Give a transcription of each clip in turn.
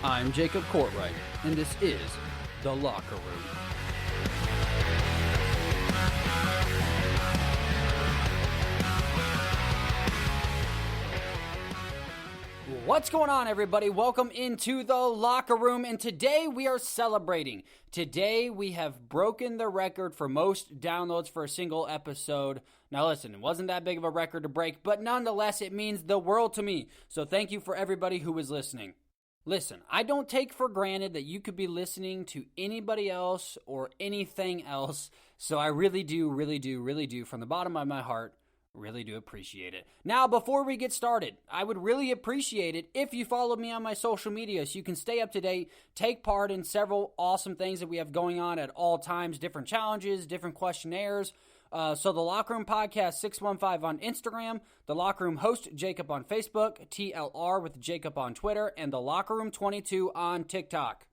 I'm Jacob Courtwright, and this is The Locker Room. What's going on, everybody? Welcome into The Locker Room, and today we are celebrating. Today we have broken the record for most downloads for a single episode. Now listen, it wasn't that big of a record to break, but nonetheless it means the world to me. So thank you for everybody who is listening. Listen, I don't take for granted that you could be listening to anybody else or anything else, so I really do, from the bottom of my heart, really do appreciate it. Now, before we get started, I would really appreciate it if you followed me on my social media so you can stay up to date, take part in several awesome things that we have going on at all times, different challenges, different questionnaires. So the Locker Room Podcast 615 on Instagram, the Locker Room Host Jacob on Facebook, TLR with Jacob on Twitter, and the Locker Room 22 on TikTok.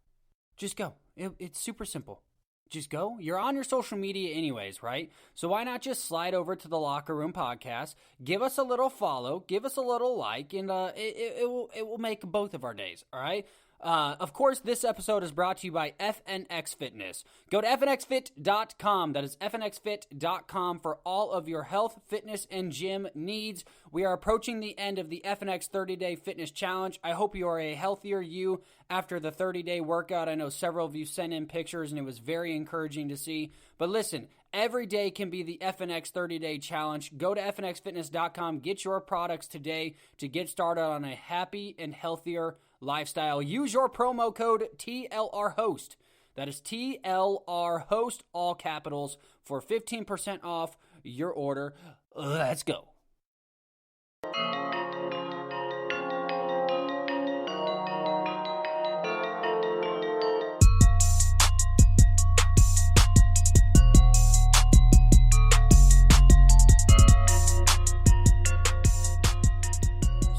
Just go. It's super simple. Just go. You're on your social media anyways, right? So why not just slide over to the Locker Room Podcast, give us a little follow, give us a little like, and it will make both of our days, all right? Of course, this episode is brought to you by FNX Fitness. Go to fnxfit.com. That is fnxfit.com for all of your health, fitness, and gym needs. We are approaching the end of the FNX 30-Day Fitness Challenge. I hope you are a healthier you after the 30-day workout. I know several of you sent in pictures, and it was very encouraging to see. But listen, every day can be the FNX 30-Day Challenge. Go to fnxfitness.com. Get your products today to get started on a happy and healthier lifestyle. Use your promo code TLRHOST. That is TLRHOST, all capitals, for 15% off your order. Let's go.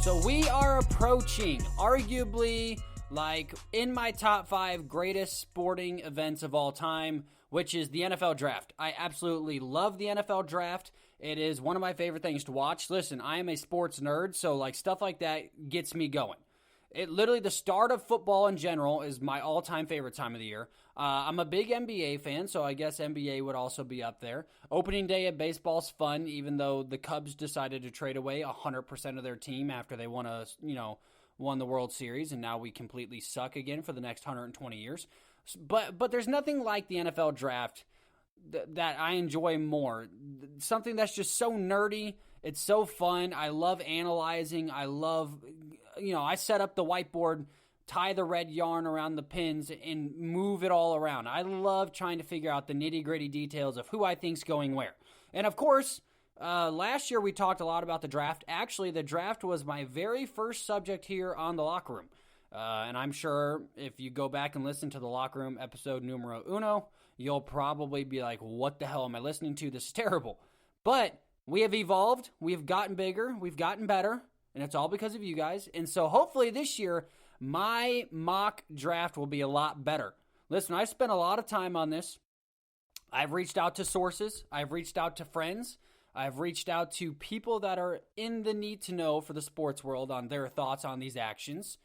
So we are approaching, arguably, like, in my top 5 greatest sporting events of all time, which is the NFL Draft. I absolutely love the NFL Draft. It is one of my favorite things to watch. Listen, I am a sports nerd, so, like, stuff like that gets me going. It literally, the start of football in general is my all-time favorite time of the year. I'm a big NBA fan, so I guess NBA would also be up there. Opening day of baseball's fun, even though the Cubs decided to trade away 100% of their team after they won the World Series, and now we completely suck again for the next 120 years. But there's nothing like the NFL Draft that I enjoy more. Something that's just so nerdy. It's so fun. I love analyzing. I set up the whiteboard, tie the red yarn around the pins, and move it all around. I love trying to figure out the nitty-gritty details of who I think's going where. And of course, last year we talked a lot about the draft. Actually, the draft was my very first subject here on the Locker Room. And I'm sure if you go back and listen to the Locker Room episode numero uno, you'll probably be like, what the hell am I listening to? This is terrible. But we have evolved. We have gotten bigger. We've gotten better. And it's all because of you guys. And so hopefully this year, my mock draft will be a lot better. Listen, I spent a lot of time on this. I've reached out to sources. I've reached out to friends. I've reached out to people that are in the need to know for the sports world on their thoughts on these actions.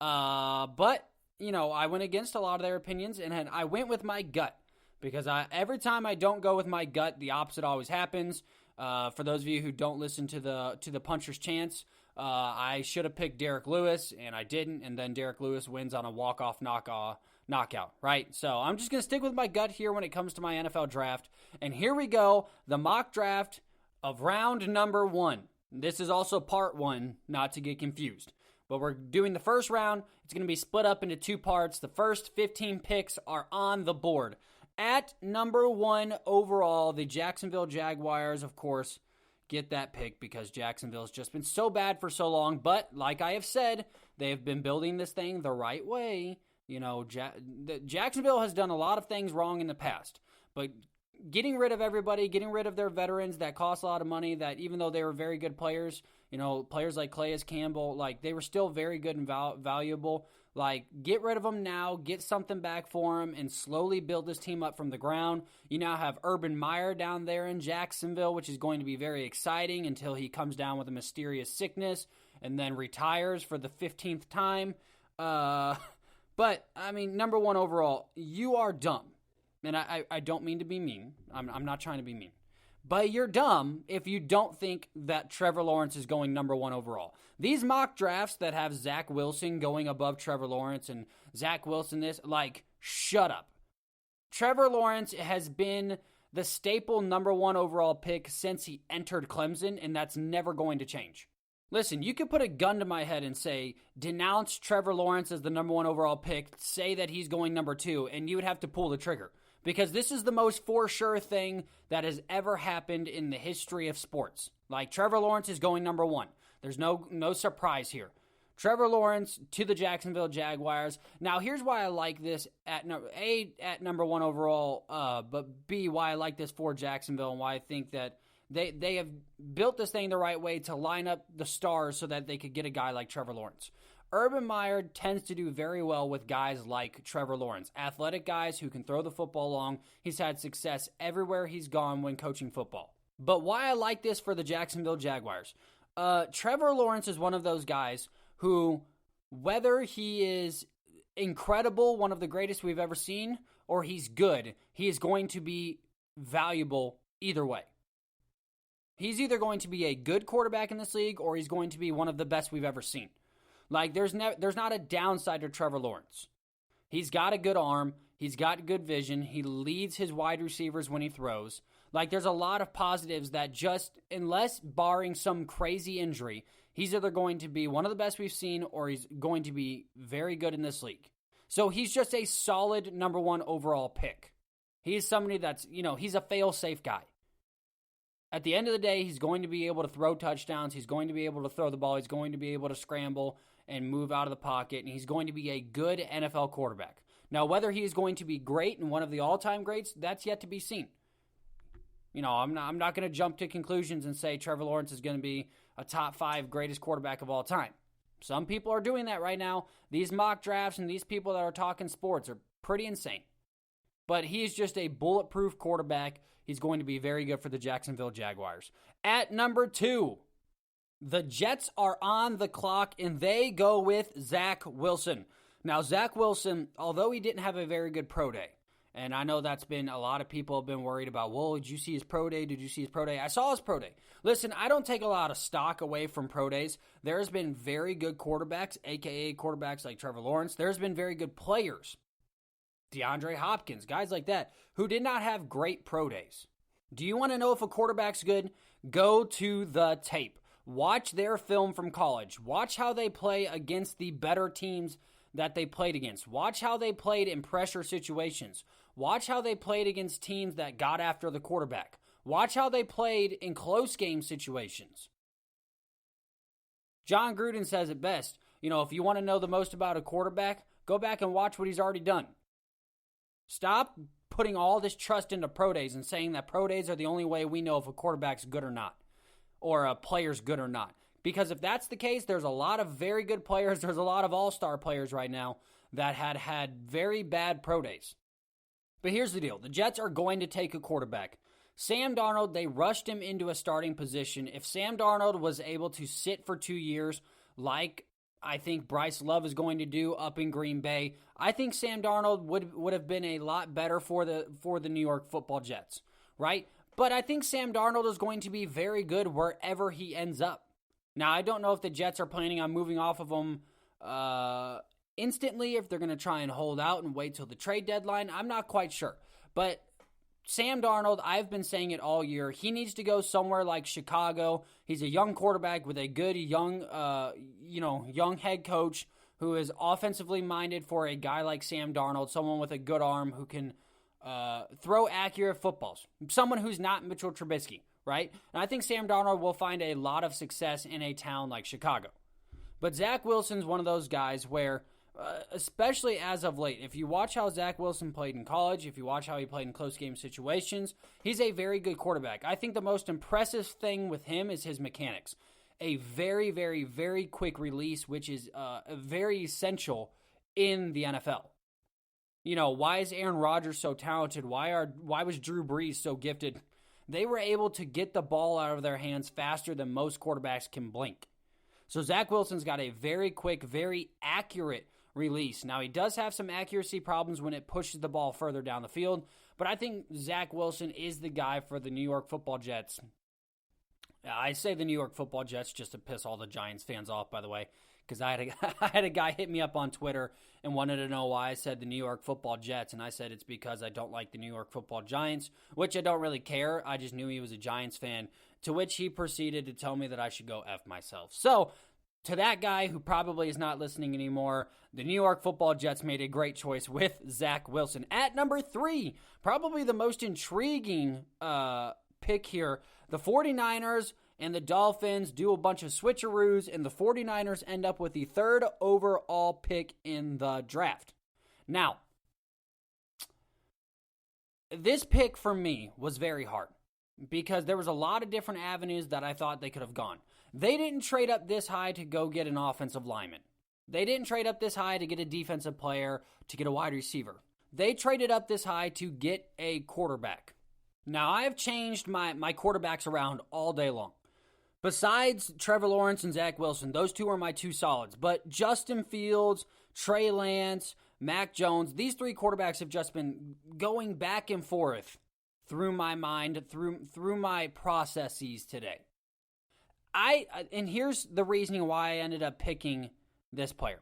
But, I went against a lot of their opinions, and I went with my gut. Because every time I don't go with my gut, the opposite always happens. For those of you who don't listen to the puncher's chance, I should have picked Derek Lewis, and I didn't, and then Derek Lewis wins on a walk-off knockout, right? So I'm just going to stick with my gut here when it comes to my NFL draft. And here we go, the mock draft of round number 1. This is also part 1, not to get confused. But we're doing the first round. It's going to be split up into 2 parts. The first 15 picks are on the board. At number 1 overall, the Jacksonville Jaguars, of course, get that pick because Jacksonville's just been so bad for so long. But like I have said, they have been building this thing the right way. Jacksonville has done a lot of things wrong in the past. But getting rid of everybody, getting rid of their veterans that cost a lot of money, that even though they were very good players, players like Calais Campbell, like they were still very good and valuable. Like, get rid of them now, get something back for them, and slowly build this team up from the ground. You now have Urban Meyer down there in Jacksonville, which is going to be very exciting until he comes down with a mysterious sickness and then retires for the 15th time. But, I mean, number one overall, you are dumb. And I don't mean to be mean. I'm not trying to be mean. But you're dumb if you don't think that Trevor Lawrence is going number one overall. These mock drafts that have Zach Wilson going above Trevor Lawrence and Zach Wilson this, like, shut up. Trevor Lawrence has been the staple number one overall pick since he entered Clemson, and that's never going to change. Listen, you could put a gun to my head and say, denounce Trevor Lawrence as the number one overall pick, say that he's going number two, and you would have to pull the trigger. Because this is the most for sure thing that has ever happened in the history of sports. Like, Trevor Lawrence is going number one. There's no surprise here. Trevor Lawrence to the Jacksonville Jaguars. Now, here's why I like this at number one overall, but B, why I like this for Jacksonville and why I think that they have built this thing the right way to line up the stars so that they could get a guy like Trevor Lawrence. Urban Meyer tends to do very well with guys like Trevor Lawrence, athletic guys who can throw the football long. He's had success everywhere he's gone when coaching football. But why I like this for the Jacksonville Jaguars, Trevor Lawrence is one of those guys who, whether he is incredible, one of the greatest we've ever seen, or he's good, he is going to be valuable either way. He's either going to be a good quarterback in this league or he's going to be one of the best we've ever seen. Like, there's not a downside to Trevor Lawrence. He's got a good arm. He's got good vision. He leads his wide receivers when he throws. Like, there's a lot of positives that just, unless barring some crazy injury, he's either going to be one of the best we've seen or he's going to be very good in this league. So he's just a solid number one overall pick. He's somebody that's, he's a fail-safe guy. At the end of the day, he's going to be able to throw touchdowns. He's going to be able to throw the ball. He's going to be able to scramble and move out of the pocket. And he's going to be a good NFL quarterback. Now, whether he is going to be great and one of the all-time greats, that's yet to be seen. I'm not going to jump to conclusions and say Trevor Lawrence is going to be a top 5 greatest quarterback of all time. Some people are doing that right now. These mock drafts and these people that are talking sports are pretty insane. But he's just a bulletproof quarterback. He's going to be very good for the Jacksonville Jaguars. At number 2, the Jets are on the clock, and they go with Zach Wilson. Now, Zach Wilson, although he didn't have a very good pro day, and I know that's been, a lot of people have been worried about, well, did you see his pro day? Did you see his pro day? I saw his pro day. Listen, I don't take a lot of stock away from pro days. There's been very good quarterbacks, a.k.a. quarterbacks like Trevor Lawrence. There's been very good players, DeAndre Hopkins, guys like that, who did not have great pro days. Do you want to know if a quarterback's good? Go to the tape. Watch their film from college. Watch how they play against the better teams that they played against. Watch how they played in pressure situations. Watch how they played against teams that got after the quarterback. Watch how they played in close game situations. John Gruden says it best. If you want to know the most about a quarterback, go back and watch what he's already done. Stop putting all this trust into pro days and saying that pro days are the only way we know if a quarterback's good or not, or a player's good or not. Because if that's the case, there's a lot of very good players. There's a lot of all-star players right now that had very bad pro days. But here's the deal. The Jets are going to take a quarterback. Sam Darnold, they rushed him into a starting position. If Sam Darnold was able to sit for 2 years like I think Bryce Love is going to do up in Green Bay, I think Sam Darnold would have been a lot better for the New York Football Jets, right? But I think Sam Darnold is going to be very good wherever he ends up. Now, I don't know if the Jets are planning on moving off of him instantly, if they're going to try and hold out and wait till the trade deadline. I'm not quite sure. But Sam Darnold, I've been saying it all year, he needs to go somewhere like Chicago. He's a young quarterback with a good young head coach who is offensively minded for a guy like Sam Darnold, someone with a good arm who can throw accurate footballs, someone who's not Mitchell Trubisky, right? And I think Sam Darnold will find a lot of success in a town like Chicago. But Zach Wilson's one of those guys where, especially as of late, if you watch how Zach Wilson played in college, if you watch how he played in close game situations, he's a very good quarterback. I think the most impressive thing with him is his mechanics. A very, very, very quick release, which is very essential in the NFL. Why is Aaron Rodgers so talented? Why was Drew Brees so gifted? They were able to get the ball out of their hands faster than most quarterbacks can blink. So Zach Wilson's got a very quick, very accurate release. Now, he does have some accuracy problems when it pushes the ball further down the field, but I think Zach Wilson is the guy for the New York Football Jets. I say the New York Football Jets just to piss all the Giants fans off, by the way, because I had a guy hit me up on Twitter and wanted to know why I said the New York Football Jets, and I said it's because I don't like the New York Football Giants, which I don't really care. I just knew he was a Giants fan, to which he proceeded to tell me that I should go F myself. So, to that guy who probably is not listening anymore, the New York Football Jets made a great choice with Zach Wilson. At number 3, probably the most intriguing pick here, the 49ers and the Dolphins do a bunch of switcheroos, and the 49ers end up with the 3rd overall pick in the draft. Now, this pick for me was very hard because there was a lot of different avenues that I thought they could have gone. They didn't trade up this high to go get an offensive lineman. They didn't trade up this high to get a defensive player, to get a wide receiver. They traded up this high to get a quarterback. Now, I have changed my quarterbacks around all day long. Besides Trevor Lawrence and Zach Wilson, those two are my two solids. But Justin Fields, Trey Lance, Mac Jones, these 3 quarterbacks have just been going back and forth through my mind, through my processes today. And here's the reasoning why I ended up picking this player.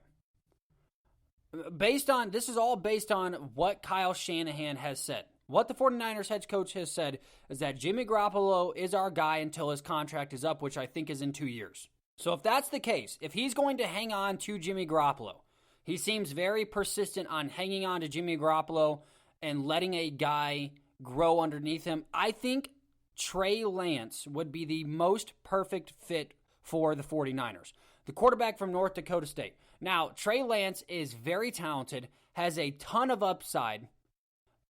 This is all based on what Kyle Shanahan has said. What the 49ers head coach has said is that Jimmy Garoppolo is our guy until his contract is up, which I think is in 2 years. So if that's the case, if he's going to hang on to Jimmy Garoppolo, he seems very persistent on hanging on to Jimmy Garoppolo and letting a guy grow underneath him. I think Trey Lance would be the most perfect fit for the 49ers. The quarterback from North Dakota State. Now, Trey Lance is very talented, has a ton of upside,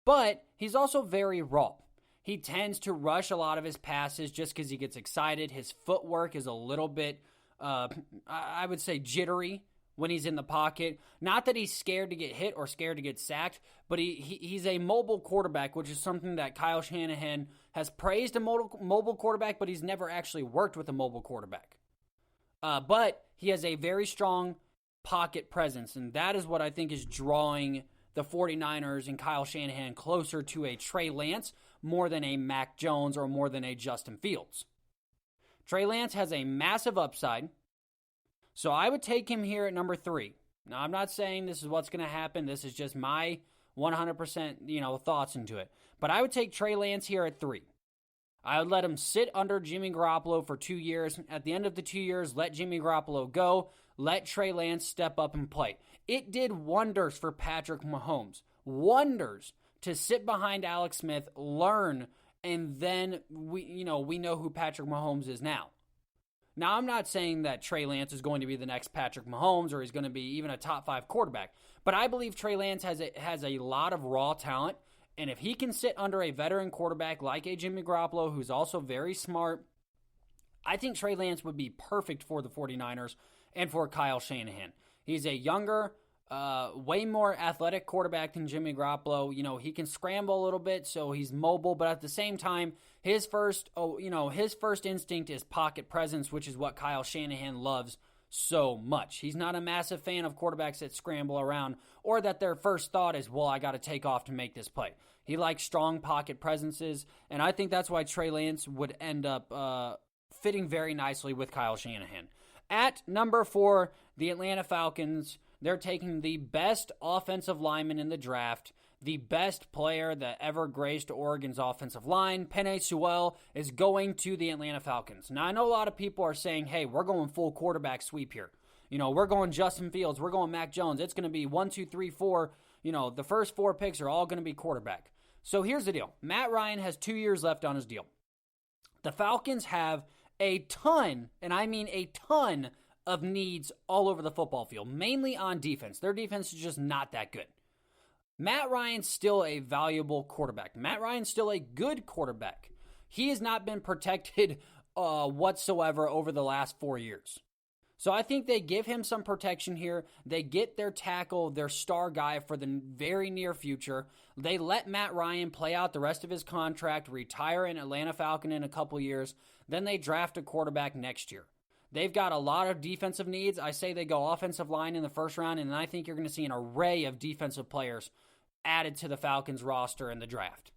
but he's also very raw. He tends to rush a lot of his passes just because he gets excited. His footwork is a little bit, I would say, jittery when he's in the pocket. Not that he's scared to get hit or scared to get sacked, but he's a mobile quarterback, which is something that Kyle Shanahan has praised a mobile quarterback, but he's never actually worked with a mobile quarterback. But he has a very strong pocket presence, and that is what I think is drawing the 49ers and Kyle Shanahan closer to a Trey Lance more than a Mac Jones or more than a Justin Fields. Trey Lance has a massive upside, so I would take him here at number 3. Now, I'm not saying this is what's going to happen. This is just my 100%, thoughts into it. But I would take Trey Lance here at 3. I would let him sit under Jimmy Garoppolo for 2 years. At the end of the 2 years, let Jimmy Garoppolo go. Let Trey Lance step up and play. It did wonders for Patrick Mahomes. Wonders to sit behind Alex Smith, learn, and then we know who Patrick Mahomes is now. Now, I'm not saying that Trey Lance is going to be the next Patrick Mahomes or he's going to be even a top 5 quarterback, but I believe Trey Lance has a lot of raw talent. And if he can sit under a veteran quarterback like a Jimmy Garoppolo, who's also very smart, I think Trey Lance would be perfect for the 49ers and for Kyle Shanahan. He's a younger, way more athletic quarterback than Jimmy Garoppolo. He can scramble a little bit, so he's mobile, but at the same time, his first instinct is pocket presence, which is what Kyle Shanahan loves so much. He's not a massive fan of quarterbacks that scramble around or that their first thought is, well, I got to take off to make this play. He likes strong pocket presences, and I think that's why Trey Lance would end up fitting very nicely with Kyle Shanahan. At number 4, the Atlanta Falcons. They're taking the best offensive lineman in the draft, the best player that ever graced Oregon's offensive line. Penei Sewell is going to the Atlanta Falcons. Now, I know a lot of people are saying, hey, we're going full quarterback sweep here. We're going Justin Fields. We're going Mac Jones. It's going to be 1, 2, 3, 4. The first 4 picks are all going to be quarterback. So here's the deal. Matt Ryan has 2 years left on his deal. The Falcons have a ton, and I mean a ton, of needs all over the football field, mainly on defense. Their defense is just not that good. Matt Ryan's still a valuable quarterback. Matt Ryan's still a good quarterback. He has not been protected whatsoever over the last 4 years. So I think they give him some protection here. They get their tackle, their star guy for the very near future. They let Matt Ryan play out the rest of his contract, retire an Atlanta Falcon in a couple years. Then they draft a quarterback next year. They've got a lot of defensive needs. I say they go offensive line in the first round, and I think you're going to see an array of defensive players added to the Falcons roster in the draft.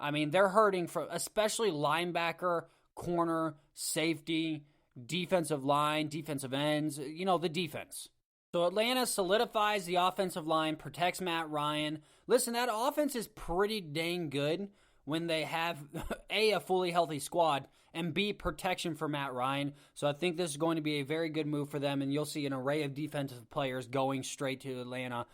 I mean, they're hurting for especially linebacker, corner, safety, defensive line, defensive ends, the defense. So Atlanta solidifies the offensive line, protects Matt Ryan. Listen, that offense is pretty dang good when they have, A, a fully healthy squad, and B, protection for Matt Ryan. So I think this is going to be a very good move for them, and you'll see an array of defensive players going straight to Atlanta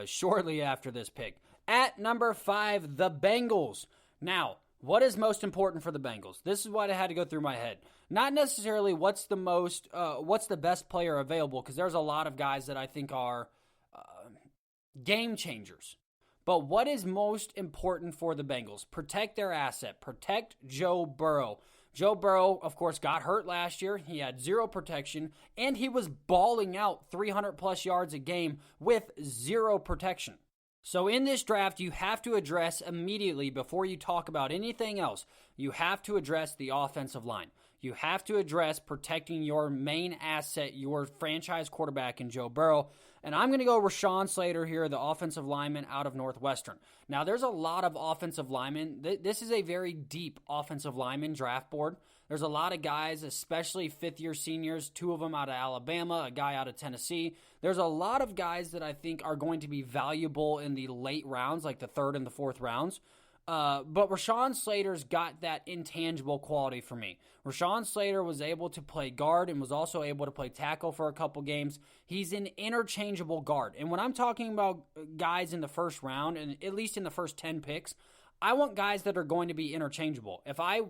shortly after this pick. At number 5, the Bengals. Now, what is most important for the Bengals? This is what I had to go through my head. Not necessarily what's the best player available, because there's a lot of guys that I think are game changers. But what is most important for the Bengals? Protect their asset. Protect Joe Burrow. Joe Burrow, of course, got hurt last year. He had zero protection, and he was balling out 300-plus yards a game with zero protection. So in this draft, you have to address immediately, before you talk about anything else, you have to address the offensive line. You have to address protecting your main asset, your franchise quarterback in Joe Burrow. And I'm going to go Rashawn Slater here, the offensive lineman out of Northwestern. Now, there's a lot of offensive linemen. This is a very deep offensive lineman draft board. There's a lot of guys, especially fifth-year seniors, 2 of them out of Alabama, a guy out of Tennessee. There's a lot of guys that I think are going to be valuable in the late rounds, like the 3rd and the 4th rounds. But Rashawn Slater's got that intangible quality for me. Rashawn Slater was able to play guard and was also able to play tackle for a couple games. He's an interchangeable guard. And when I'm talking about guys in the first round, and at least in the first 10 picks, I want guys that are going to be interchangeable. If I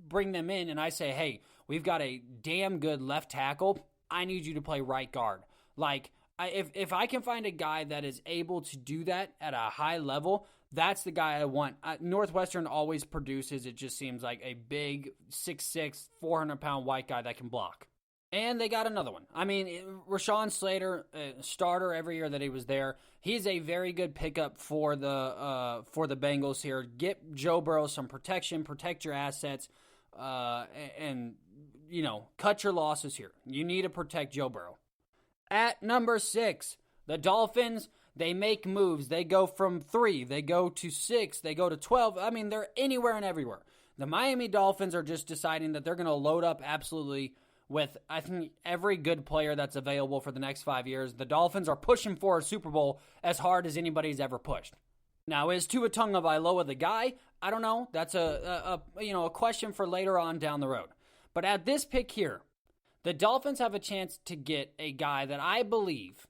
bring them in and I say, hey, we've got a damn good left tackle, I need you to play right guard. Like, if I can find a guy that is able to do that at a high level, that's the guy I want. Northwestern always produces, it just seems like, a big 6'6", 400-pound white guy that can block. And they got another one. I mean, Rashawn Slater, starter every year that he was there. He's a very good pickup for the Bengals here. Get Joe Burrow some protection, protect your assets, and cut your losses here. You need to protect Joe Burrow. At number 6, the Dolphins. They make moves. They go from 3, they go to 6, they go to 12. I mean, they're anywhere and everywhere. The Miami Dolphins are just deciding that they're going to load up absolutely with, I think, every good player that's available for the next 5 years. The Dolphins are pushing for a Super Bowl as hard as anybody's ever pushed. Now, is Tua Tagovailoa the guy? I don't know. That's a question for later on down the road. But at this pick here, the Dolphins have a chance to get a guy that I believe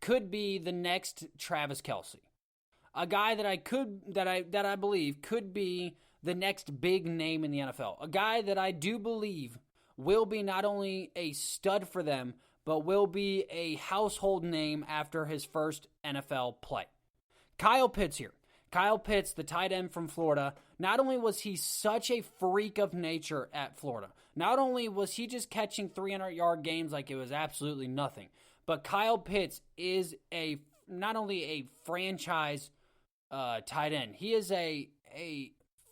could be the next Travis Kelce. A guy that I believe could be the next big name in the NFL. A guy that I do believe will be not only a stud for them, but will be a household name after his first NFL play. Kyle Pitts here. Kyle Pitts, the tight end from Florida, not only was he such a freak of nature at Florida, not only was he just catching 300-yard games like it was absolutely nothing, but Kyle Pitts is not only a franchise tight end, he is a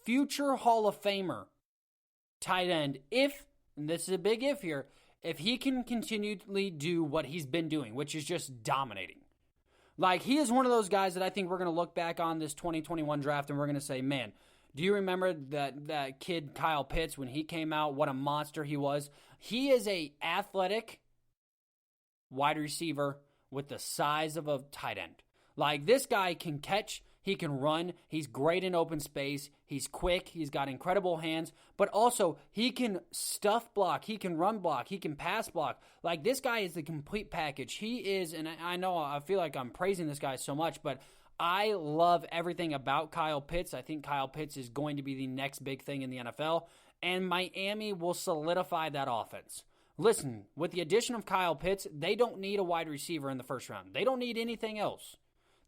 future Hall of Famer tight end and this is a big if here, if he can continually do what he's been doing, which is just dominating. Like, he is one of those guys that I think we're going to look back on this 2021 draft and we're going to say, man, do you remember that kid Kyle Pitts when he came out, what a monster he was? He is a athletic wide receiver with the size of a tight end. Like, this guy can catch, he can run, he's great in open space, he's quick, he's got incredible hands, but also he can stuff block, he can run block, he can pass block. Like, this guy is the complete package. He is, and I know I feel like I'm praising this guy so much, but I love everything about Kyle Pitts. I think Kyle Pitts is going to be the next big thing in the NFL, and Miami will solidify that offense. Listen, with the addition of Kyle Pitts, they don't need a wide receiver in the first round. They don't need anything else.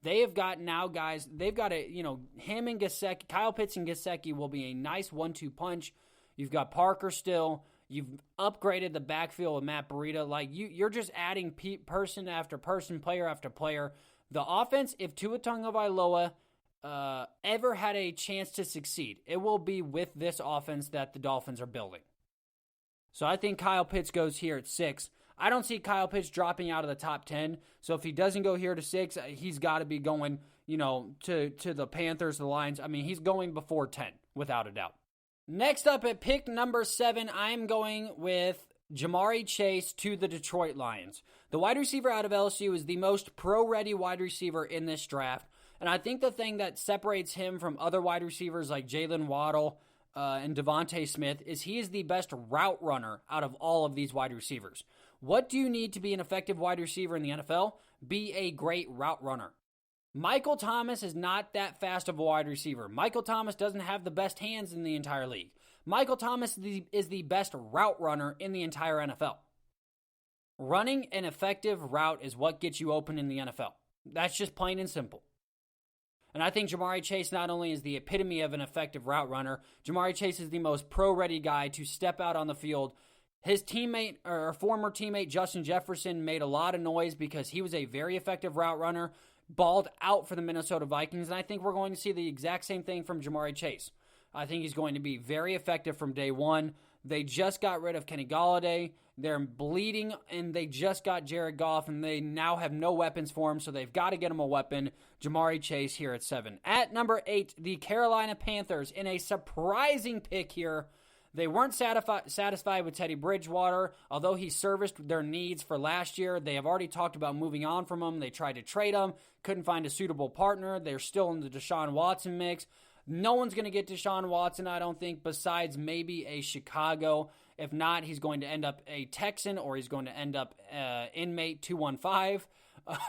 They have got now guys, they've got him and Gesicki, Kyle Pitts and Gesicki will be a nice 1-2 punch. You've got Parker still. You've upgraded the backfield with Matt Breida. Like, you're just adding person after person, player after player. The offense, if Tua Tagovailoa ever had a chance to succeed, it will be with this offense that the Dolphins are building. So I think Kyle Pitts goes here at 6. I don't see Kyle Pitts dropping out of the top 10. So if he doesn't go here to 6, he's got to be going, to the Panthers, the Lions. I mean, he's going before 10, without a doubt. Next up at pick number 7, I'm going with Jamari Chase to the Detroit Lions. The wide receiver out of LSU is the most pro-ready wide receiver in this draft. And I think the thing that separates him from other wide receivers like Jalen Waddle and Devonta Smith is he is the best route runner out of all of these wide receivers. What do you need to be an effective wide receiver in the NFL? Be a great route runner. Michael Thomas is not that fast of a wide receiver. Michael Thomas doesn't have the best hands in the entire league. Michael Thomas is the best route runner in the entire NFL. Running an effective route is what gets you open in the NFL. That's just plain and simple. And I think Jamari Chase not only is the epitome of an effective route runner, Jamari Chase is the most pro-ready guy to step out on the field. His teammate, or former teammate, Justin Jefferson, made a lot of noise because he was a very effective route runner, balled out for the Minnesota Vikings, and I think we're going to see the exact same thing from Jamari Chase. I think he's going to be very effective from day one. They just got rid of Kenny Golladay. They're bleeding, and they just got Jared Goff, and they now have no weapons for him, so they've got to get him a weapon. Jamari Chase here at 7. At number 8, the Carolina Panthers in a surprising pick here. They weren't satisfied with Teddy Bridgewater, although he serviced their needs for last year. They have already talked about moving on from him. They tried to trade him, couldn't find a suitable partner. They're still in the Deshaun Watson mix. No one's going to get Deshaun Watson, I don't think, besides maybe a Chicago. If not, he's going to end up a Texan, or he's going to end up inmate 215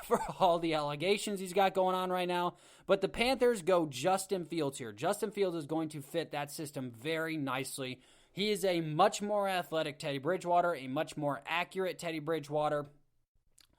for all the allegations he's got going on right now. But the Panthers go Justin Fields here. Justin Fields is going to fit that system very nicely. He is a much more athletic Teddy Bridgewater, a much more accurate Teddy Bridgewater.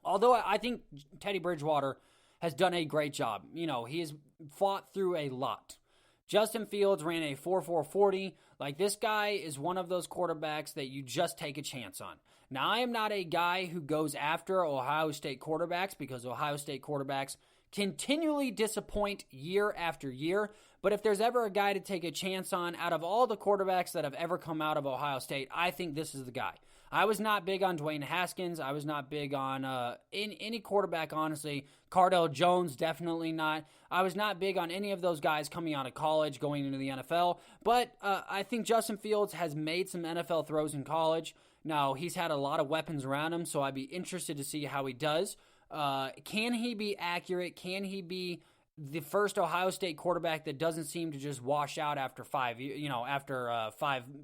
Although I think Teddy Bridgewater has done a great job. He has fought through a lot. Justin Fields ran a 4.440. Like, this guy is one of those quarterbacks that you just take a chance on. Now, I am not a guy who goes after Ohio State quarterbacks because Ohio State quarterbacks continually disappoint year after year. But if there's ever a guy to take a chance on out of all the quarterbacks that have ever come out of Ohio State, I think this is the guy. I was not big on Dwayne Haskins. I was not big on any quarterback, honestly. Cardell Jones, definitely not. I was not big on any of those guys coming out of college, going into the NFL. But I think Justin Fields has made some NFL throws in college. Now, he's had a lot of weapons around him, so I'd be interested to see how he does. Can he be accurate? Can he be the first Ohio State quarterback that doesn't seem to just wash out after five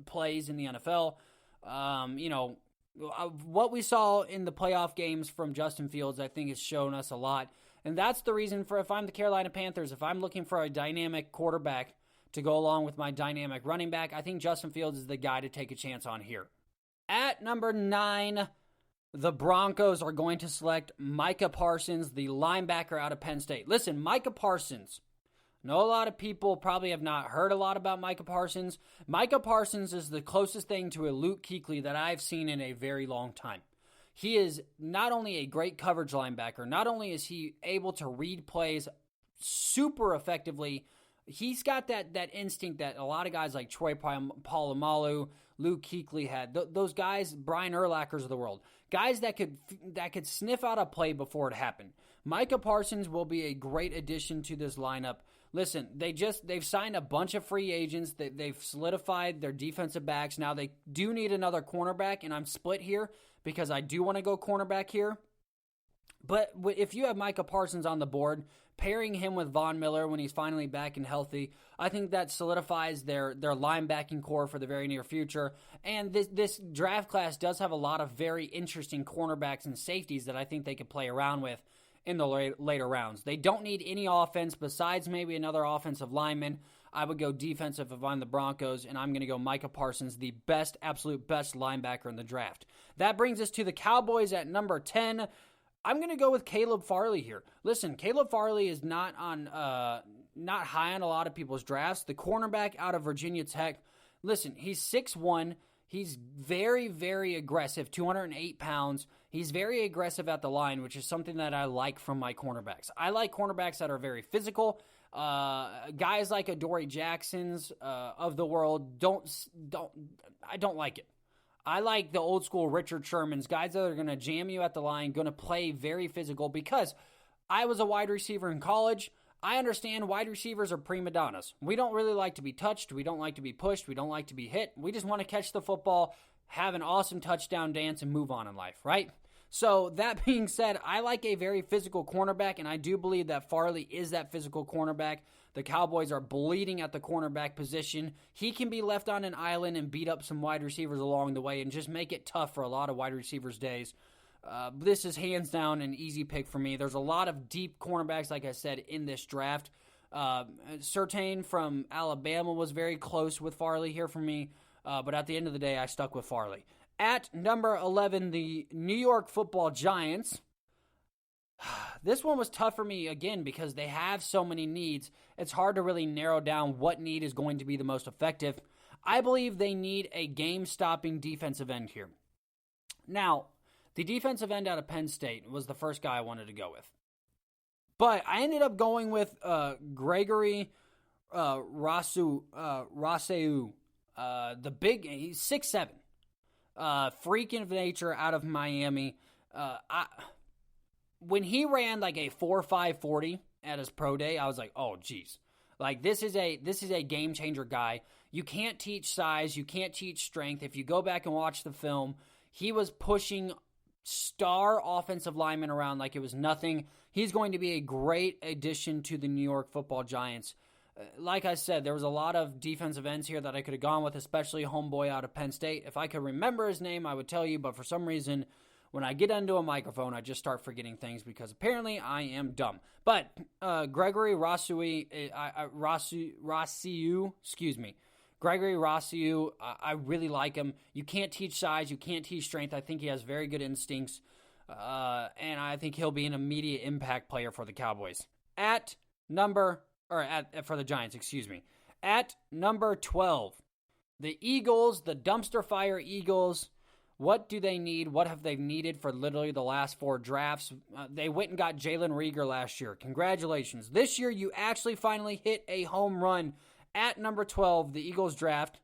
plays in the NFL? What we saw in the playoff games from Justin Fields, I think, has shown us a lot. And that's the reason for, if I'm the Carolina Panthers, if I'm looking for a dynamic quarterback to go along with my dynamic running back, I think Justin Fields is the guy to take a chance on here. At number 9, the Broncos are going to select Micah Parsons, the linebacker out of Penn State. Listen, Micah Parsons. I know a lot of people probably have not heard a lot about Micah Parsons. Micah Parsons is the closest thing to a Luke Kuechly that I've seen in a very long time. He is not only a great coverage linebacker, not only is he able to read plays super effectively, he's got that instinct that a lot of guys like Troy Polamalu, Luke Kuechly had. Those guys, Brian Urlachers of the world, guys that could sniff out a play before it happened. Micah Parsons will be a great addition to this lineup. Listen, they've signed a bunch of free agents. They've solidified their defensive backs. Now they do need another cornerback, and I'm split here because I do want to go cornerback here. But if you have Micah Parsons on the board, pairing him with Von Miller when he's finally back and healthy, I think that solidifies their linebacking core for the very near future. And this draft class does have a lot of very interesting cornerbacks and safeties that I think they could play around with in the later rounds. They don't need any offense besides maybe another offensive lineman. I would go defensive if I'm the Broncos, and I'm going to go Micah Parsons, the absolute best linebacker in the draft. That brings us to the Cowboys at number 10. I'm going to go with Caleb Farley here. Listen, Caleb Farley is not high on a lot of people's drafts. The cornerback out of Virginia Tech. Listen, he's 6'1". He's very, very aggressive, 208 pounds. He's very aggressive at the line, which is something that I like from my cornerbacks. I like cornerbacks that are very physical. Guys like Adoree Jacksons of the world, I don't like it. I like the old school Richard Shermans, guys that are going to jam you at the line, going to play very physical, because I was a wide receiver in college. I understand wide receivers are prima donnas. We don't really like to be touched. We don't like to be pushed. We don't like to be hit. We just want to catch the football, have an awesome touchdown dance, and move on in life, right? So that being said, I like a very physical cornerback, and I do believe that Farley is that physical cornerback. The Cowboys are bleeding at the cornerback position. He can be left on an island and beat up some wide receivers along the way and just make it tough for a lot of wide receivers' days. This is hands down an easy pick for me. There's a lot of deep cornerbacks, like I said, in this draft. Surtain from Alabama was very close with Farley here for me, but at the end of the day, I stuck with Farley. At number 11, the New York Football Giants. This one was tough for me, again, because they have so many needs. It's hard to really narrow down what need is going to be the most effective. I believe they need a game-stopping defensive end here. Now, the defensive end out of Penn State was the first guy I wanted to go with. But I ended up going with Gregory Rousseau. He's 6'7". Freak of nature out of Miami. When he ran like a 4.5 40 at his pro day, I was like, oh, geez. Like, this is a game-changer guy. You can't teach size. You can't teach strength. If you go back and watch the film, he was pushing star offensive linemen around like it was nothing. He's going to be a great addition to the New York Football Giants. Like I said, there was a lot of defensive ends here that I could have gone with, especially homeboy out of Penn State. If I could remember his name, I would tell you, but for some reason, when I get into a microphone, I just start forgetting things because apparently I am dumb. But Gregory Rousseau, Gregory Rousseau, I really like him. You can't teach size. You can't teach strength. I think he has very good instincts. And I think he'll be an immediate impact player for the Cowboys. For the Giants, excuse me. At number 12, the Eagles, the dumpster fire Eagles. What do they need? What have they needed for literally the last 4 drafts? They went and got Jalen Reagor last year. Congratulations. This year, you actually finally hit a home run. At number 12, the Eagles draft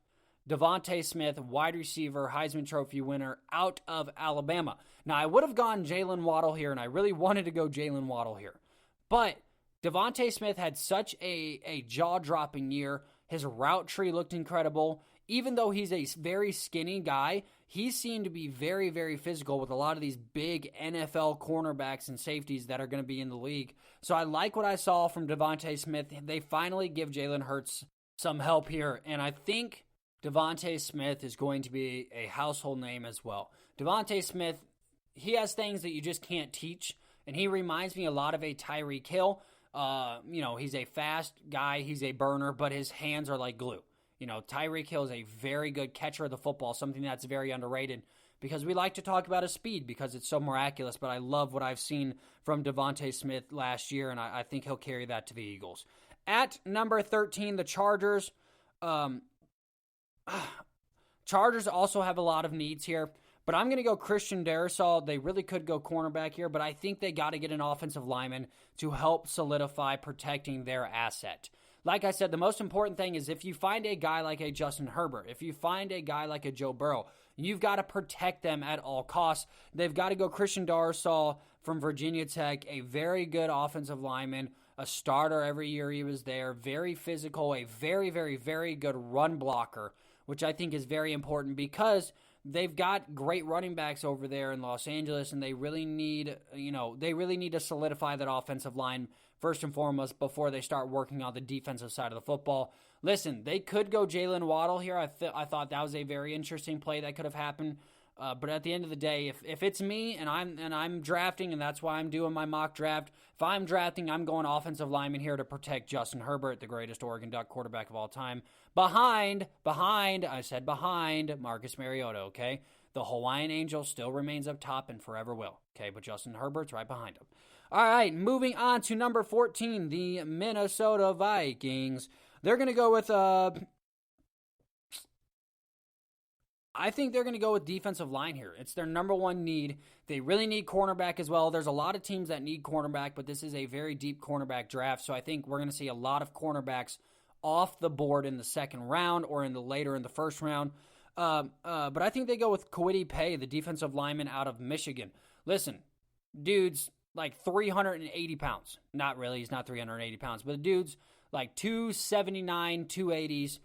Devonta Smith, wide receiver, Heisman Trophy winner out of Alabama. Now, I would have gone Jalen Waddle here, and I really wanted to go Jalen Waddle here. But Devonta Smith had such a jaw-dropping year. His route tree looked incredible. Even though he's a very skinny guy, he seemed to be very, very physical with a lot of these big NFL cornerbacks and safeties that are going to be in the league. So I like what I saw from Devonta Smith. They finally give Jalen Hurts some help here, and I think Devonta Smith is going to be a household name as well. Devonta Smith, he has things that you just can't teach, and he reminds me a lot of a Tyreek Hill. He's a fast guy, he's a burner, but his hands are like glue. Tyreek Hill is a very good catcher of the football, something that's very underrated because we like to talk about his speed because it's so miraculous, but I love what I've seen from Devonta Smith last year, and I think he'll carry that to the Eagles. At number 13, the Chargers. Chargers also have a lot of needs here, but I'm going to go Christian Darrisaw. They really could go cornerback here, but I think they got to get an offensive lineman to help solidify protecting their asset. Like I said, the most important thing is if you find a guy like a Justin Herbert, if you find a guy like a Joe Burrow, you've got to protect them at all costs. They've got to go Christian Darrisaw from Virginia Tech, a very good offensive lineman, a starter every year he was there, very physical, a very, very, very good run blocker, which I think is very important because they've got great running backs over there in Los Angeles, and they really need to solidify that offensive line first and foremost before they start working on the defensive side of the football. Listen, they could go Jalen Waddle here. I thought that was a very interesting play that could have happened. But at the end of the day, if it's me and I'm drafting, and that's why I'm doing my mock draft, if I'm drafting, I'm going offensive lineman here to protect Justin Herbert, the greatest Oregon Duck quarterback of all time. Behind Marcus Mariota, okay? The Hawaiian Angel still remains up top and forever will, okay? But Justin Herbert's right behind him. All right, moving on to number 14, the Minnesota Vikings. They're going to go with I think they're going to go with defensive line here. It's their number one need. They really need cornerback as well. There's a lot of teams that need cornerback, but this is a very deep cornerback draft, so I think we're going to see a lot of cornerbacks off the board in the second round or later in the first round. But I think they go with Kwity Paye, the defensive lineman out of Michigan. Listen, dude's like 380 pounds. Not really, he's not 380 pounds, but the dude's like 279, 280s.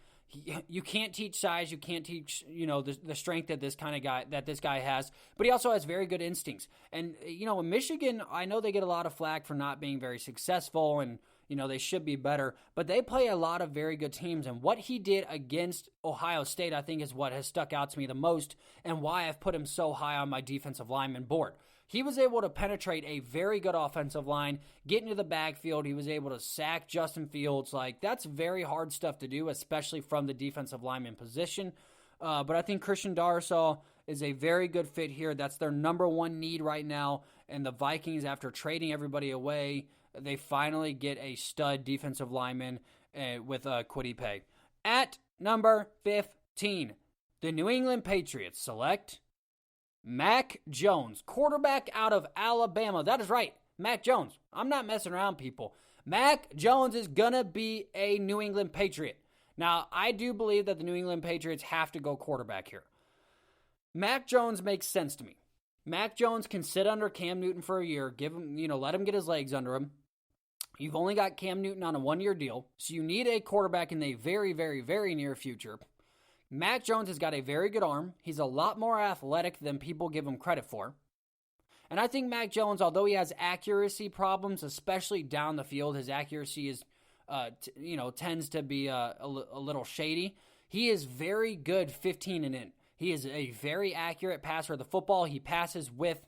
You can't teach size. You can't teach, the strength that this guy has. But he also has very good instincts. And, in Michigan, I know they get a lot of flack for not being very successful and, they should be better. But they play a lot of very good teams. And what he did against Ohio State, I think, is what has stuck out to me the most and why I've put him so high on my defensive lineman board. He was able to penetrate a very good offensive line, get into the backfield. He was able to sack Justin Fields. That's very hard stuff to do, especially from the defensive lineman position. But I think Christian Darrisaw is a very good fit here. That's their number one need right now. And the Vikings, after trading everybody away, they finally get a stud defensive lineman with Kwity Paye. At number 15, the New England Patriots select Mac Jones, quarterback out of Alabama. That is right, Mac Jones. I'm not messing around, people. Mac Jones is going to be a New England Patriot. Now, I do believe that the New England Patriots have to go quarterback here. Mac Jones makes sense to me. Mac Jones can sit under Cam Newton for a year, give him, let him get his legs under him. You've only got Cam Newton on a one-year deal, so you need a quarterback in the very, very, very near future. Mac Jones has got a very good arm. He's a lot more athletic than people give him credit for. And I think Mac Jones, although he has accuracy problems, especially down the field, his accuracy is, tends to be a little shady. He is very good 15 and in. He is a very accurate passer of the football. He passes with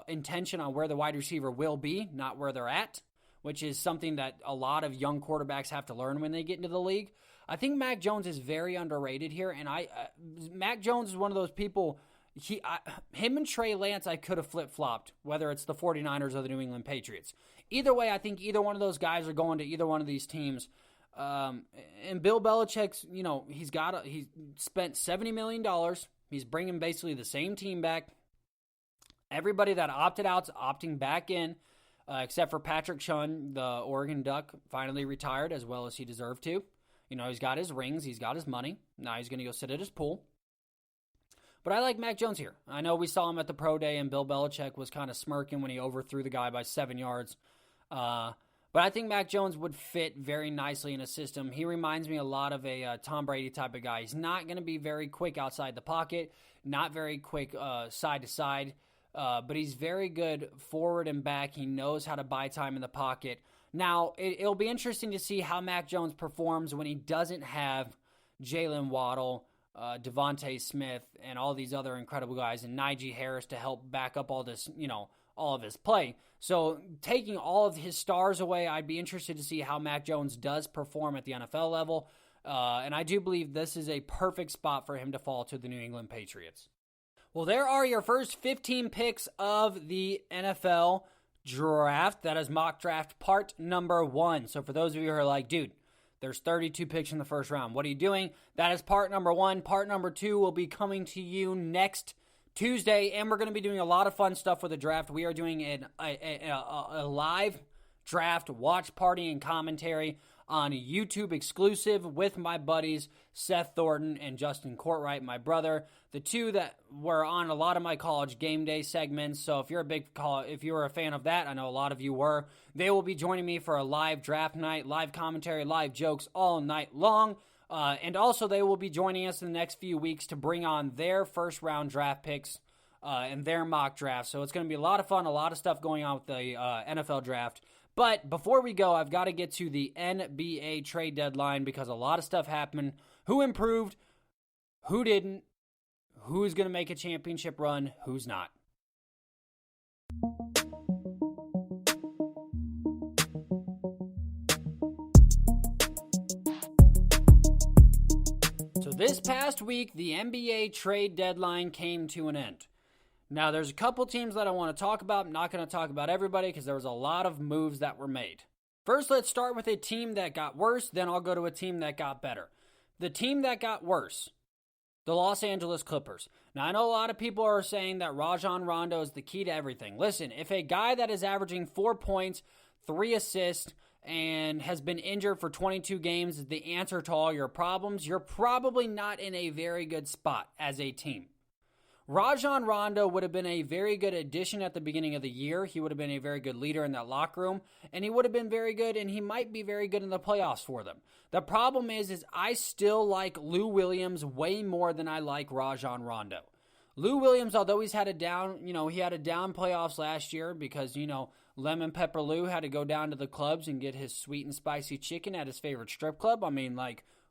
intention on where the wide receiver will be, not where they're at, which is something that a lot of young quarterbacks have to learn when they get into the league. I think Mac Jones is very underrated here, and Mac Jones is one of those people. Him and Trey Lance, I could have flip-flopped, whether it's the 49ers or the New England Patriots. Either way, I think either one of those guys are going to either one of these teams. And Bill Belichick's, he spent $70 million. He's bringing basically the same team back. Everybody that opted out's opting back in, except for Patrick Chung, the Oregon Duck, finally retired as well as he deserved to. He's got his rings, he's got his money. Now he's going to go sit at his pool. But I like Mac Jones here. I know we saw him at the pro day, and Bill Belichick was kind of smirking when he overthrew the guy by 7 yards. But I think Mac Jones would fit very nicely in a system. He reminds me a lot of a Tom Brady type of guy. He's not going to be very quick outside the pocket, not very quick side to side, but he's very good forward and back. He knows how to buy time in the pocket. Now, it'll be interesting to see how Mac Jones performs when he doesn't have Jalen Waddle, Devonta Smith, and all these other incredible guys, and Najee Harris to help back up all this, all of his play. So taking all of his stars away, I'd be interested to see how Mac Jones does perform at the NFL level. And I do believe this is a perfect spot for him to fall to the New England Patriots. Well, there are your first 15 picks of the NFL draft. That is mock draft part number 1. So for those of you who are like, dude, there's 32 picks in the first round. What are you doing? That is part number 1. Part number 2 will be coming to you next Tuesday, and we're going to be doing a lot of fun stuff with the draft. We are doing a live draft watch party and commentary on a YouTube exclusive with my buddies Seth Thornton and Justin Courtwright, my brother, the two that were on a lot of my college game day segments. So if you're a fan of that, I know a lot of you were, they will be joining me for a live draft night, live commentary, live jokes all night long. And also they will be joining us in the next few weeks to bring on their first round draft picks and their mock draft. So it's going to be a lot of fun, a lot of stuff going on with the NFL draft. But before we go, I've got to get to the NBA trade deadline because a lot of stuff happened. Who improved? Who didn't? Who's going to make a championship run? Who's not? So this past week, the NBA trade deadline came to an end. Now, there's a couple teams that I want to talk about. I'm not going to talk about everybody because there was a lot of moves that were made. First, let's start with a team that got worse, then I'll go to a team that got better. The team that got worse, the Los Angeles Clippers. Now, I know a lot of people are saying that Rajon Rondo is the key to everything. Listen, if a guy that is averaging 4 points, 3 assists, and has been injured for 22 games is the answer to all your problems, you're probably not in a very good spot as a team. Rajon Rondo would have been a very good addition at the beginning of the year. He would have been a very good leader in that locker room, and he would have been very good, and he might be very good in the playoffs for them. The problem is I still like Lou Williams way more than I like Rajon Rondo. Lou Williams, although he had a down playoffs last year because, Lemon Pepper Lou had to go down to the clubs and get his sweet and spicy chicken at his favorite strip club. I mean,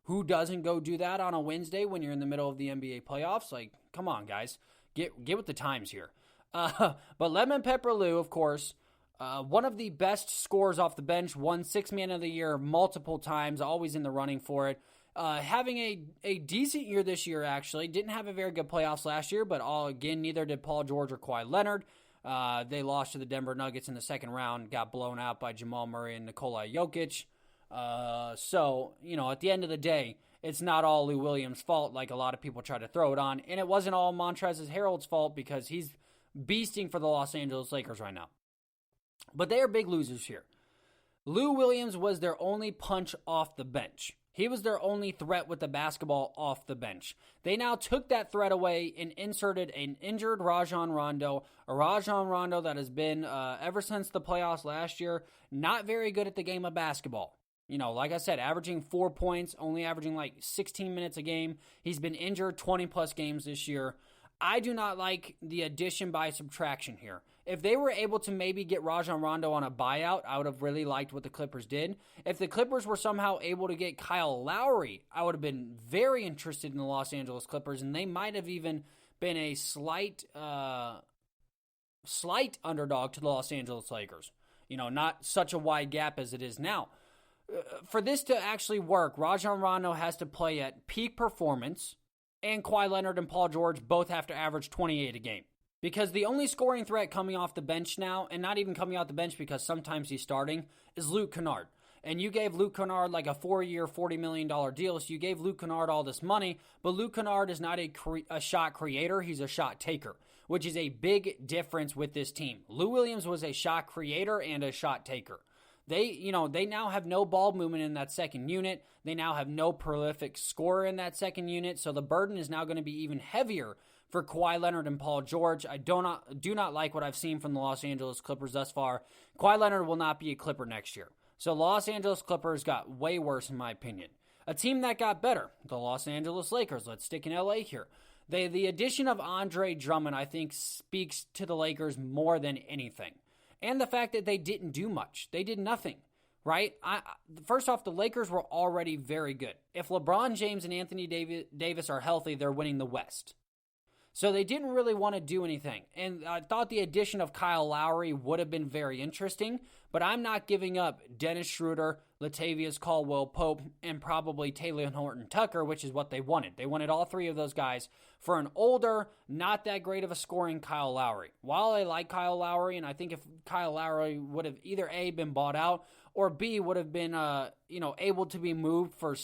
who doesn't go do that on a Wednesday when you're in the middle of the NBA playoffs? Come on, guys. Get with the times here. But Lemon Pepper Lou, of course, one of the best scorers off the bench, won Sixth Man of the Year multiple times, always in the running for it. Having a decent year this year, actually. Didn't have a very good playoffs last year, but neither did Paul George or Kawhi Leonard. They lost to the Denver Nuggets in the second round, got blown out by Jamal Murray and Nikola Jokic. So, at the end of the day, it's not all Lou Williams' fault like a lot of people try to throw it on, and it wasn't all Montrezl Harrell's fault because he's beasting for the Los Angeles Lakers right now. But they are big losers here. Lou Williams was their only punch off the bench. He was their only threat with the basketball off the bench. They now took that threat away and inserted an injured Rajon Rondo, a Rajon Rondo that has been, ever since the playoffs last year, not very good at the game of basketball. Like I said, averaging 4 points, only averaging 16 minutes a game. He's been injured 20-plus games this year. I do not like the addition by subtraction here. If they were able to maybe get Rajon Rondo on a buyout, I would have really liked what the Clippers did. If the Clippers were somehow able to get Kyle Lowry, I would have been very interested in the Los Angeles Clippers, and they might have even been a slight underdog to the Los Angeles Lakers. Not such a wide gap as it is now. For this to actually work, Rajon Rondo has to play at peak performance, and Kawhi Leonard and Paul George both have to average 28 a game. Because the only scoring threat coming off the bench now, and not even coming off the bench because sometimes he's starting, is Luke Kennard. And you gave Luke Kennard a 4-year, $40 million deal, so you gave Luke Kennard all this money, but Luke Kennard is not a shot creator, he's a shot taker, which is a big difference with this team. Lou Williams was a shot creator and a shot taker. They now have no ball movement in that second unit. They now have no prolific scorer in that second unit, so the burden is now going to be even heavier for Kawhi Leonard and Paul George. I do not like what I've seen from the Los Angeles Clippers thus far. Kawhi Leonard will not be a Clipper next year. So Los Angeles Clippers got way worse in my opinion. A team that got better, the Los Angeles Lakers. Let's stick in LA here. The addition of Andre Drummond, I think, speaks to the Lakers more than anything. And the fact that they didn't do much. They did nothing, right? First off, the Lakers were already very good. If LeBron James and Anthony Davis are healthy, they're winning the West. So they didn't really want to do anything. And I thought the addition of Kyle Lowry would have been very interesting, but I'm not giving up Dennis Schroeder, Latavius Caldwell-Pope, and probably Taylor Horton-Tucker, which is what they wanted. They wanted all three of those guys for an older, not that great of a scoring Kyle Lowry. While I like Kyle Lowry, and I think if Kyle Lowry would have either A, been bought out, or B, would have been able to be moved for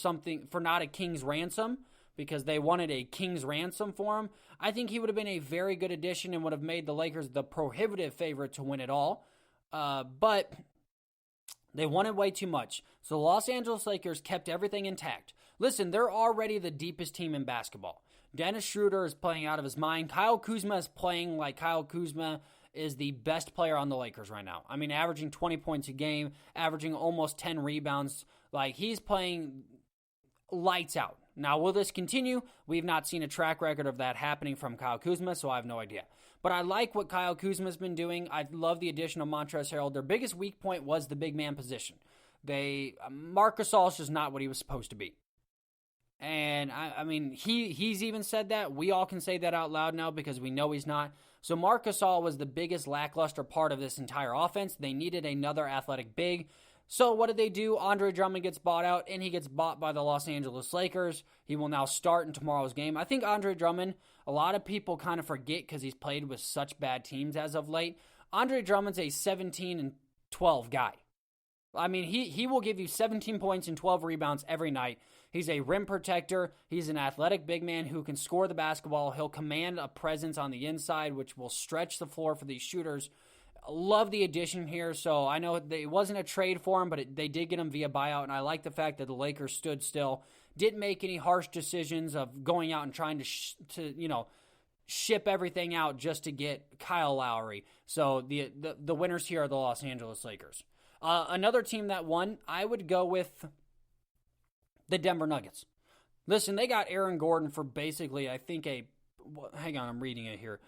not a king's ransom, because they wanted a king's ransom for him, I think he would have been a very good addition and would have made the Lakers the prohibitive favorite to win it all. But they wanted way too much. So the Los Angeles Lakers kept everything intact. Listen, they're already the deepest team in basketball. Dennis Schroeder is playing out of his mind. Kyle Kuzma is playing like Kyle Kuzma is the best player on the Lakers right now. I mean, averaging 20 points a game, averaging almost 10 rebounds. He's playing lights out. Now, will this continue? We've not seen a track record of that happening from Kyle Kuzma, so I have no idea. But I like what Kyle Kuzma's been doing. I love the addition of Montrezl Harrell. Their biggest weak point was the big man position. Marc Gasol is just not what he was supposed to be. And, I mean, he's even said that. We all can say that out loud now because we know he's not. So Marc Gasol was the biggest lackluster part of this entire offense. They needed another athletic big. So what did they do? Andre Drummond gets bought out, and he gets bought by the Los Angeles Lakers. He will now start in tomorrow's game. I think Andre Drummond, a lot of people kind of forget because he's played with such bad teams as of late. Andre Drummond's a 17 and 12 guy. I mean, he will give you 17 points and 12 rebounds every night. He's a rim protector. He's an athletic big man who can score the basketball. He'll command a presence on the inside, which will stretch the floor for these shooters. love the addition here. So I know it wasn't a trade for him, but they did get him via buyout. And I like the fact that the Lakers stood still, didn't make any harsh decisions of going out and trying to ship everything out just to get Kyle Lowry. So the winners here are the Los Angeles Lakers. Another team that won, I would go with the Denver Nuggets. Listen, they got Aaron Gordon for basically, I think hang on, I'm reading it here.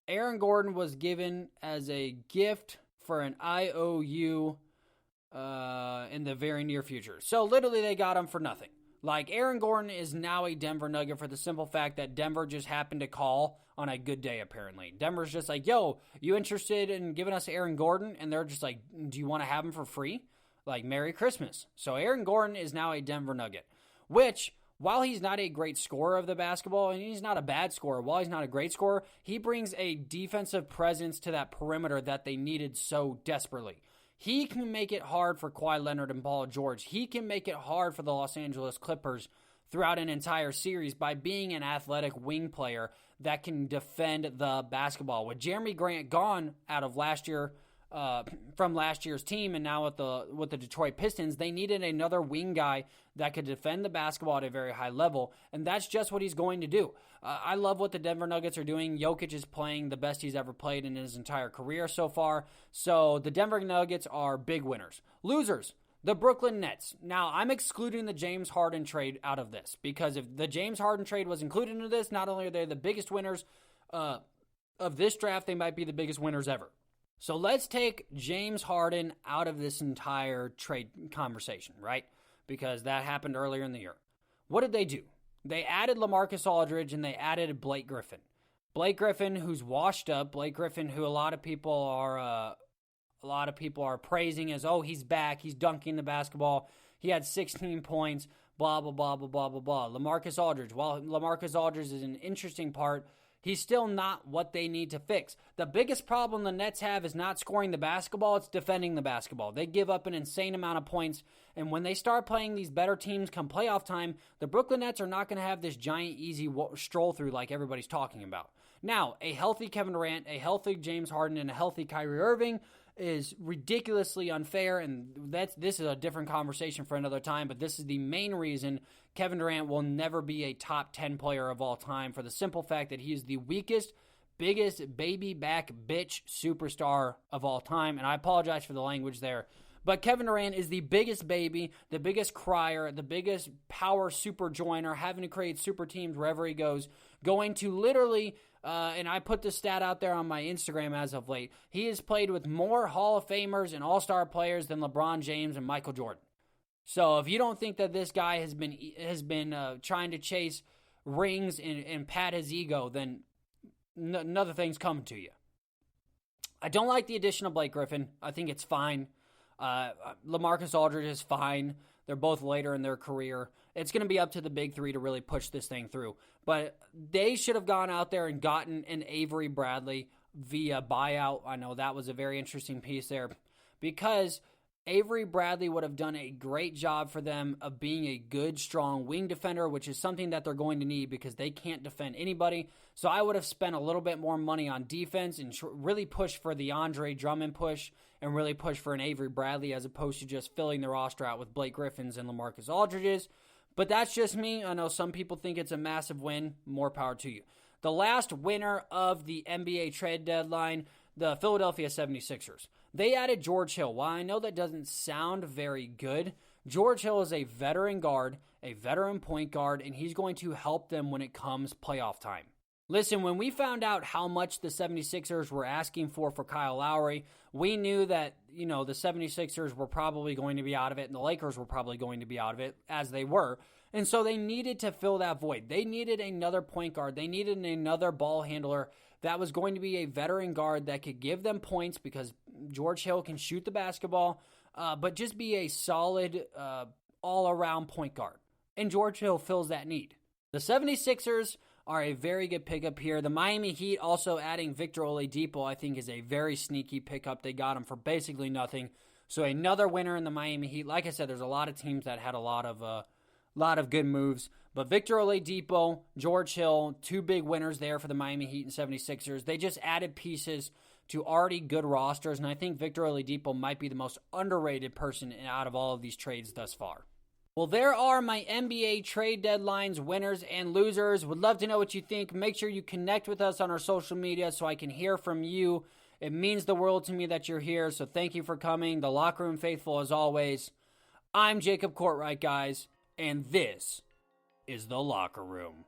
Aaron Gordon was given as a gift for an IOU in the very near future. So literally they got him for nothing. Like, Aaron Gordon is now a Denver Nugget for the simple fact that Denver just happened to call on a good day, apparently. Denver's just like, yo, you interested in giving us Aaron Gordon? And they're just like, do you want to have him for free? Like, Merry Christmas. So Aaron Gordon is now a Denver Nugget, which, while he's not a great scorer of the basketball, and he's not a bad scorer, while he's not a great scorer, he brings a defensive presence to that perimeter that they needed so desperately. He can make it hard for Kawhi Leonard and Paul George. He can make it hard for the Los Angeles Clippers throughout an entire series by being an athletic wing player that can defend the basketball. With Jeremy Grant gone out of last year, from last year's team, and now with the Detroit Pistons, they needed another wing guy that could defend the basketball at a very high level, and that's just what he's going to do. I love what the Denver Nuggets are doing. Jokic is playing the best he's ever played in his entire career so far, so the Denver Nuggets are big winners. Losers, the Brooklyn Nets. Now, I'm excluding the James Harden trade out of this, because if the James Harden trade was included in this, not only are they the biggest winners of this draft, they might be the biggest winners ever. So let's take James Harden out of this entire trade conversation, right? Because that happened earlier in the year. What did they do? They added LaMarcus Aldridge and they added Blake Griffin. Blake Griffin, who's washed up. Blake Griffin, who a lot of people are praising as, oh, he's back. He's dunking the basketball. He had 16 points. Blah blah blah blah blah blah blah. LaMarcus Aldridge. While LaMarcus Aldridge is an interesting part, he's still not what they need to fix. The biggest problem the Nets have is not scoring the basketball, it's defending the basketball. They give up an insane amount of points, and when they start playing these better teams come playoff time, the Brooklyn Nets are not going to have this giant, easy stroll through like everybody's talking about. Now, a healthy Kevin Durant, a healthy James Harden, and a healthy Kyrie Irving is ridiculously unfair, and this is a different conversation for another time, but this is the main reason Kevin Durant will never be a top 10 player of all time, for the simple fact that he is the weakest, biggest baby back bitch superstar of all time, and I apologize for the language there. But Kevin Durant is the biggest baby, the biggest crier, the biggest power super joiner, having to create super teams wherever he goes, going to literally, and I put this stat out there on my Instagram as of late, he has played with more Hall of Famers and All-Star players than LeBron James and Michael Jordan. So if you don't think that this guy has been trying to chase rings and pat his ego, then another thing's coming to you. I don't like the addition of Blake Griffin. I think it's fine. LaMarcus Aldridge is fine. They're both later in their career. It's going to be up to the big three to really push this thing through. But they should have gone out there and gotten an Avery Bradley via buyout. I know that was a very interesting piece there, because Avery Bradley would have done a great job for them of being a good, strong wing defender, which is something that they're going to need because they can't defend anybody. So I would have spent a little bit more money on defense and really push for the Andre Drummond push and really push for an Avery Bradley as opposed to just filling the roster out with Blake Griffins and LaMarcus Aldridges. But that's just me. I know some people think it's a massive win. More power to you. The last winner of the NBA trade deadline, the Philadelphia 76ers. They added George Hill. While I know that doesn't sound very good, George Hill is a veteran guard, a veteran point guard, and he's going to help them when it comes playoff time. Listen, when we found out how much the 76ers were asking for Kyle Lowry, we knew that, the 76ers were probably going to be out of it and the Lakers were probably going to be out of it, as they were. And so they needed to fill that void. They needed another point guard. They needed another ball handler that was going to be a veteran guard that could give them points, because George Hill can shoot the basketball, but just be a solid all-around point guard. And George Hill fills that need. The 76ers are a very good pickup here. The Miami Heat also adding Victor Oladipo, I think, is a very sneaky pickup. They got him for basically nothing. So another winner in the Miami Heat. Like I said, there's a lot of teams that had a lot of good moves. But Victor Oladipo, George Hill, two big winners there for the Miami Heat and 76ers. They just added pieces to already good rosters, and I think Victor Oladipo might be the most underrated person out of all of these trades thus far. Well, there are my NBA trade deadlines winners and losers. Would love to know what you think. Make sure you connect with us on our social media so I can hear from you. It means the world to me that you're here, so thank you for coming. The Locker Room faithful as always. I'm Jacob Courtwright, guys, and this is The Locker Room.